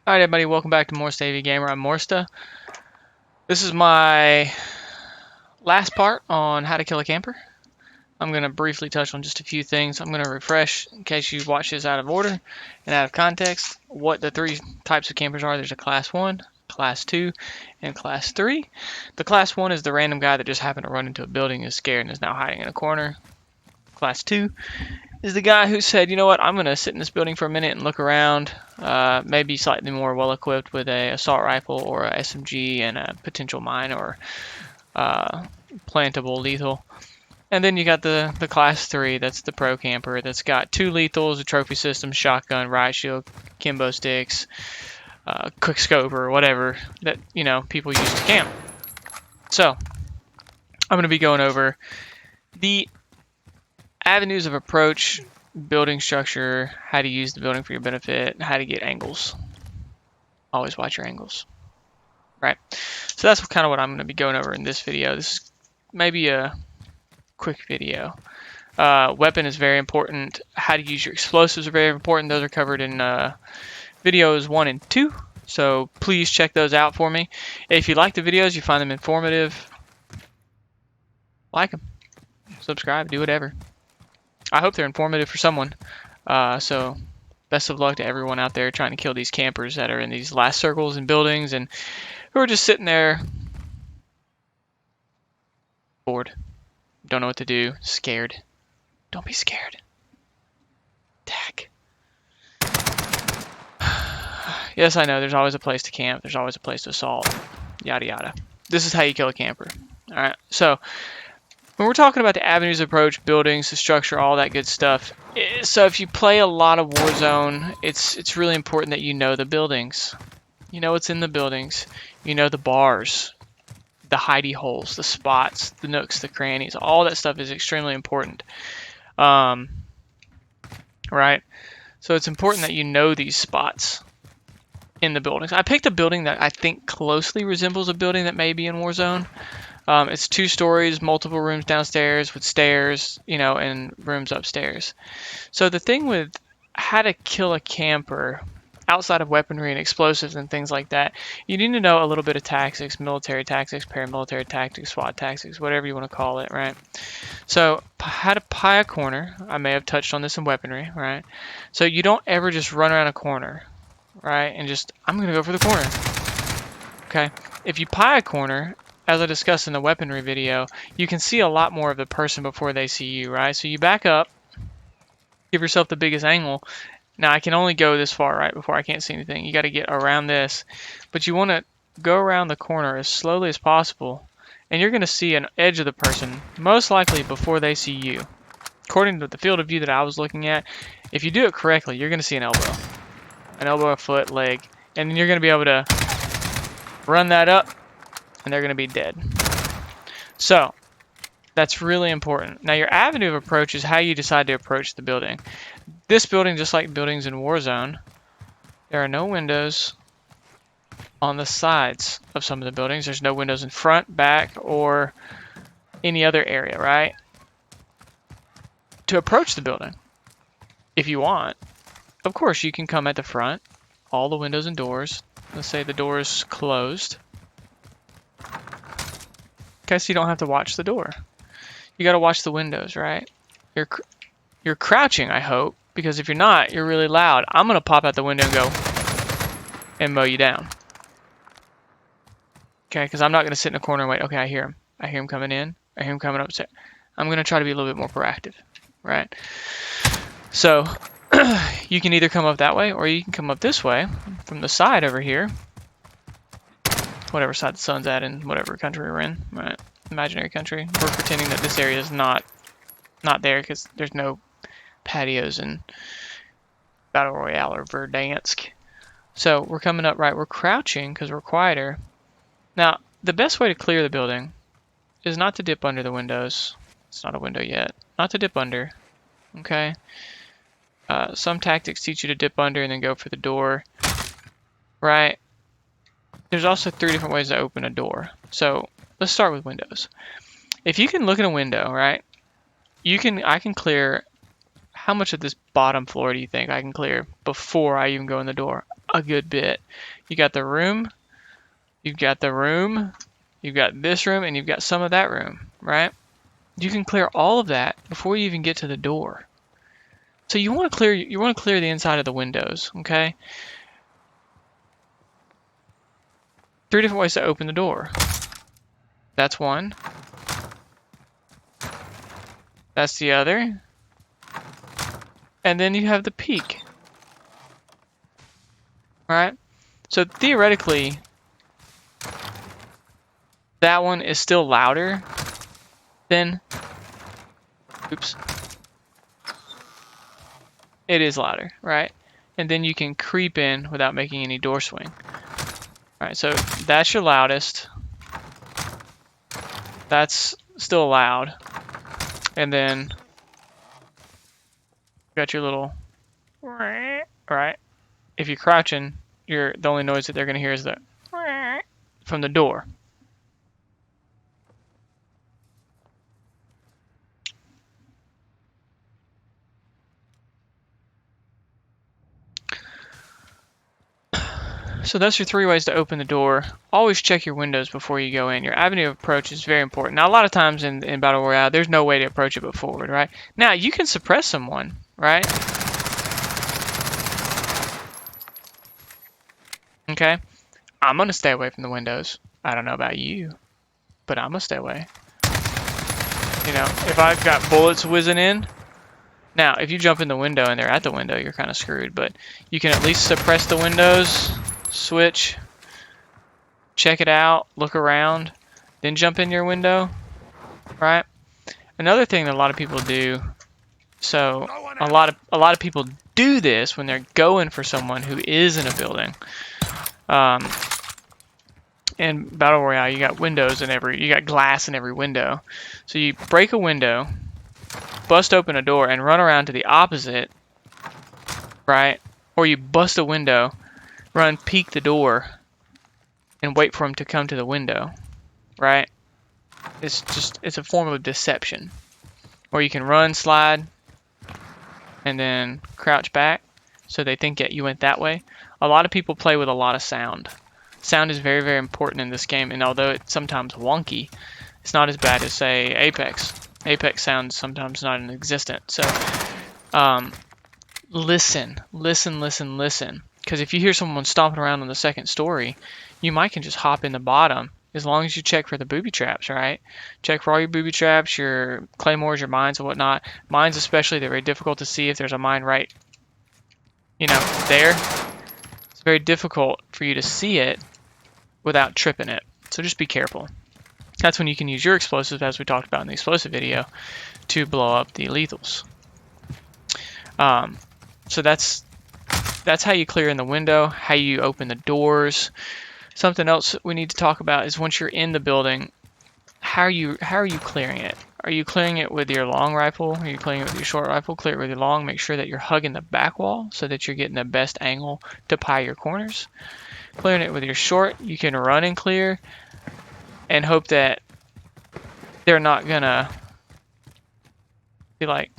Alright everybody, welcome back to Morsta AV Gamer. I'm Morsta. This is my last part on how to kill a camper. I'm going to briefly touch on just a few things. I'm going to refresh, in case you watch this out of order and out of context, what the three types of campers are. There's a Class 1, Class 2, and Class 3. The Class 1 is the random guy that just happened to run into a building, is scared, and is now hiding in a corner. Class 2 is the guy who said, you know what, I'm going to sit in this building for a minute and look around, maybe slightly more well equipped with a assault rifle or a SMG and a potential mine or plantable lethal. And then you got the class 3, that's the pro camper, that's got 2 lethals, a trophy system, shotgun, riot shield, kimbo sticks, quick scope or whatever that, you know, people use to camp. So I'm going to be going over the avenues of approach, building structure, how to use the building for your benefit, how to get angles. Always watch your angles. Right. So that's kind of what I'm going to be going over in this video. This is maybe a quick video. Weapon is very important. How to use your explosives are very important. Those are covered in videos 1 and 2. So please check those out for me. If you like the videos, you find them informative, like them, subscribe, do whatever. I hope they're informative for someone. So best of luck to everyone out there trying to kill these campers that are in these last circles and buildings and who are just sitting there bored, don't know what to do, scared. Don't be scared. Attack. Yes, I know, there's always a place to camp. There's always a place to assault. Yada yada. This is how you kill a camper. Alright, so when we're talking about the avenues of approach, buildings, the structure, all that good stuff, so if you play a lot of Warzone, it's really important that you know the buildings. You know what's in the buildings. You know the bars, the hidey holes, the spots, the nooks, the crannies. All that stuff is extremely important. Right? So it's important that you know these spots in the buildings. I picked a building that I think closely resembles a building that may be in Warzone. It's 2 stories, multiple rooms downstairs with stairs, you know, and rooms upstairs. So the thing with how to kill a camper outside of weaponry and explosives and things like that, you need to know a little bit of tactics, military tactics, paramilitary tactics, SWAT tactics, whatever you want to call it, right? So how to pie a corner, I may have touched on this in weaponry, right? So you don't ever just run around a corner, right? And just, I'm going to go for the corner. Okay? If you pie a corner, as I discussed in the weaponry video, you can see a lot more of the person before they see you, right? So you back up, give yourself the biggest angle. Now I can only go this far, right, before I can't see anything. You got to get around this. But you want to go around the corner as slowly as possible, and you're going to see an edge of the person, most likely before they see you. According to the field of view that I was looking at, if you do it correctly, you're going to see an elbow, a foot, leg, and then you're going to be able to run that up, and they're going to be dead. So that's really important. Now your avenue of approach is how you decide to approach the building. This building, just like buildings in Warzone, there are no windows on the sides of some of the buildings. There's no windows in front, back, or any other area, right? To approach the building, if you want, of course you can come at the front, all the windows and doors. Let's say the door is closed. Okay, so you don't have to watch the door. You got to watch the windows, right? You're crouching, I hope, because if you're not, you're really loud. I'm going to pop out the window and go and mow you down. Okay, because I'm not going to sit in a corner and wait. Okay, I hear him. I hear him coming in. I hear him coming upstairs. I'm going to try to be a little bit more proactive, right? So you can either come up that way or you can come up this way from the side over here. Whatever side the sun's at in whatever country we're in, right? Imaginary country. We're pretending that this area is not there because there's no patios in Battle Royale or Verdansk. So we're coming up, right? We're crouching because we're quieter. Now, the best way to clear the building is not to dip under the windows. It's not a window yet. Not to dip under, okay? Some tactics teach you to dip under and then go for the door, right? There's also 3 different ways to open a door. So let's start with windows. If you can look at a window, right? I can clear, how much of this bottom floor do you think I can clear before I even go in the door? a good bit. You got the room, you've got the room, you've got this room, and you've got some of that room, right? You can clear all of that before you even get to the door. So you want to clear the inside of the windows, okay? 3 different ways to open the door. That's one. That's the other. And then you have the peak. Right? So theoretically, that one is still louder than... Oops. It is louder, right? And then you can creep in without making any door swing. Alright, so that's your loudest. That's still loud. And then you got your little... Right? If you're crouching, the only noise that they're going to hear is the... from the door. So that's your 3 ways to open the door. Always check your windows before you go in. Your avenue of approach is very important. Now, a lot of times in Battle Royale, there's no way to approach it but forward, right? Now, you can suppress someone, right? Okay? I'm going to stay away from the windows. I don't know about you, but I'm going to stay away. You know, if I've got bullets whizzing in... Now, if you jump in the window and they're at the window, you're kind of screwed, but you can at least suppress the windows... Switch, check it out, look around, then jump in your window, right? Another thing that a lot of people do, so a lot of people do this when they're going for someone who is in a building. In Battle Royale, you got windows in you got glass in every window. So you break a window, bust open a door, and run around to the opposite, right? Or you bust a window, run, peek the door, and wait for him to come to the window, right? It's a form of deception. Or you can run, slide, and then crouch back, so they think that you went that way. A lot of people play with a lot of sound. Sound is very, very important in this game, and although it's sometimes wonky, it's not as bad as, say, Apex. Apex sounds sometimes not existent. So, listen. Because if you hear someone stomping around on the second story, you might can just hop in the bottom, as long as you check for the booby traps, right? Check for all your booby traps, your claymores, your mines, and whatnot. Mines especially, they're very difficult to see if there's a mine right, there. It's very difficult for you to see it without tripping it. So just be careful. That's when you can use your explosives, as we talked about in the explosive video, to blow up the lethals. So that's how you clear in the window, how you open the doors. Something else we need to talk about is once you're in the building, how are you clearing it? Are you clearing it with your long rifle? Are you clearing it with your short rifle? Clear it with your long. Make sure that you're hugging the back wall so that you're getting the best angle to pie your corners. Clearing it with your short, you can run and clear and hope that they're not gonna be like,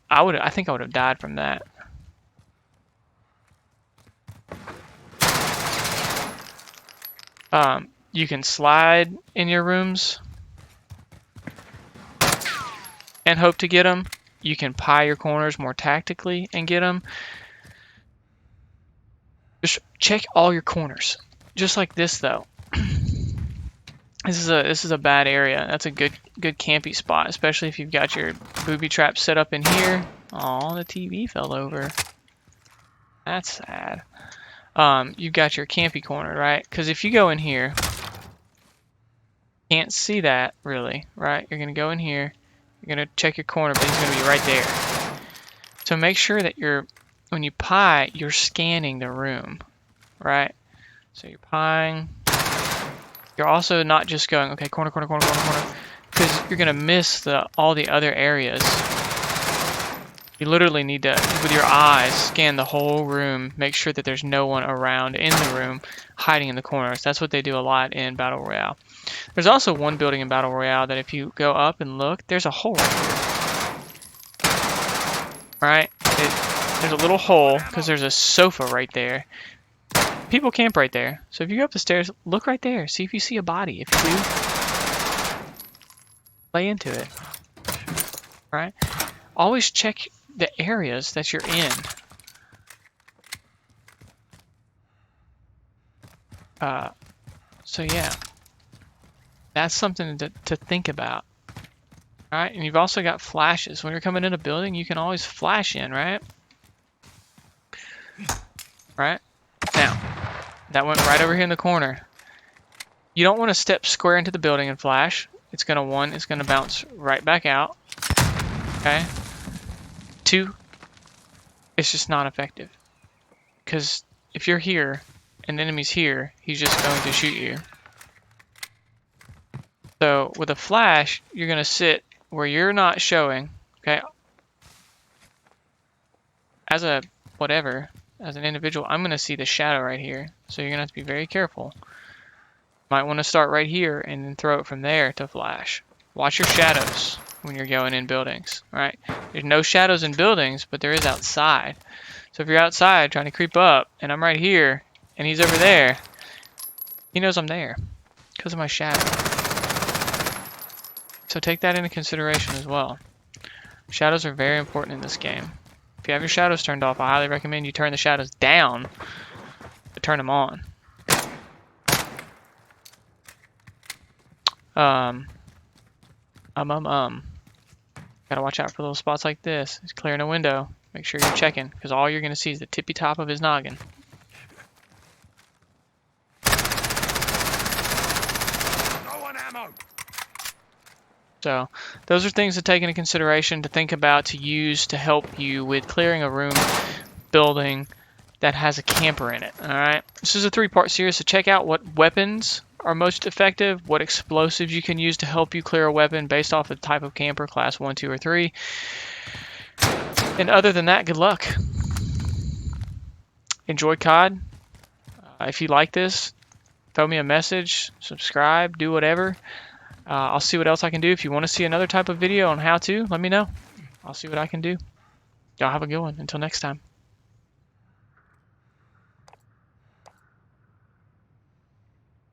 I think I would have died from that. You can slide in your rooms and hope to get them. You can pie your corners more tactically and get them. Just check all your corners. Just like this, though. This is a bad area. That's a good campy spot, especially if you've got your booby trap set up in here. Oh, the TV fell over. That's sad. You've got your campy corner, right? Because if you go in here, can't see that really, right? You're gonna go in here, you're gonna check your corner, but he's gonna be right there. So make sure that when you pie, you're scanning the room, right? So you're pieing. You're also not just going, okay, corner, because you're gonna miss all the other areas. You literally need to, with your eyes, scan the whole room, make sure that there's no one around in the room hiding in the corners. That's what they do a lot in Battle Royale. There's also one building in Battle Royale that if you go up and look, there's a hole right here. Right? There's a little hole because there's a sofa right there. people camp right there. So if you go up the stairs, look right there. See if you see a body. If you do, lay into it. All right? Always check the areas that you're in. So yeah, that's something to think about. All right, and you've also got flashes. When you're coming in a building, you can always flash in, right? Right? Now, that went right over here in the corner. You don't want to step square into the building and flash. It's gonna bounce right back out. Okay? 2, it's just not effective. Because if you're here and the enemy's here, he's just going to shoot you. So with a flash, you're gonna sit where you're not showing, okay? As an individual, I'm gonna see the shadow right here. So you're gonna have to be very careful. Might want to start right here and then throw it from there to flash. Watch your shadows when you're going in buildings, all right? There's no shadows in buildings, but there is outside. So if you're outside trying to creep up and I'm right here and he's over there, he knows I'm there because of my shadow. So take that into consideration as well. Shadows are very important in this game. If you have your shadows turned off, I highly recommend you turn the shadows down to turn them on. Gotta watch out for little spots like this. He's clearing a window. Make sure you're checking, because all you're gonna see is the tippy top of his noggin. So those are things to take into consideration, to think about, to use to help you with clearing a room, building that has a camper in it. All right. This is a 3-part series, so check out what weapons are most effective, what explosives you can use to help you clear a weapon based off of the type of camper, class 1, 2, or 3. And other than that, good luck. Enjoy COD. If you like this, throw me a message, subscribe, do whatever. I'll see what else I can do. If you want to see another type of video on how to, let me know. I'll see what I can do. Y'all have a good one. Until next time.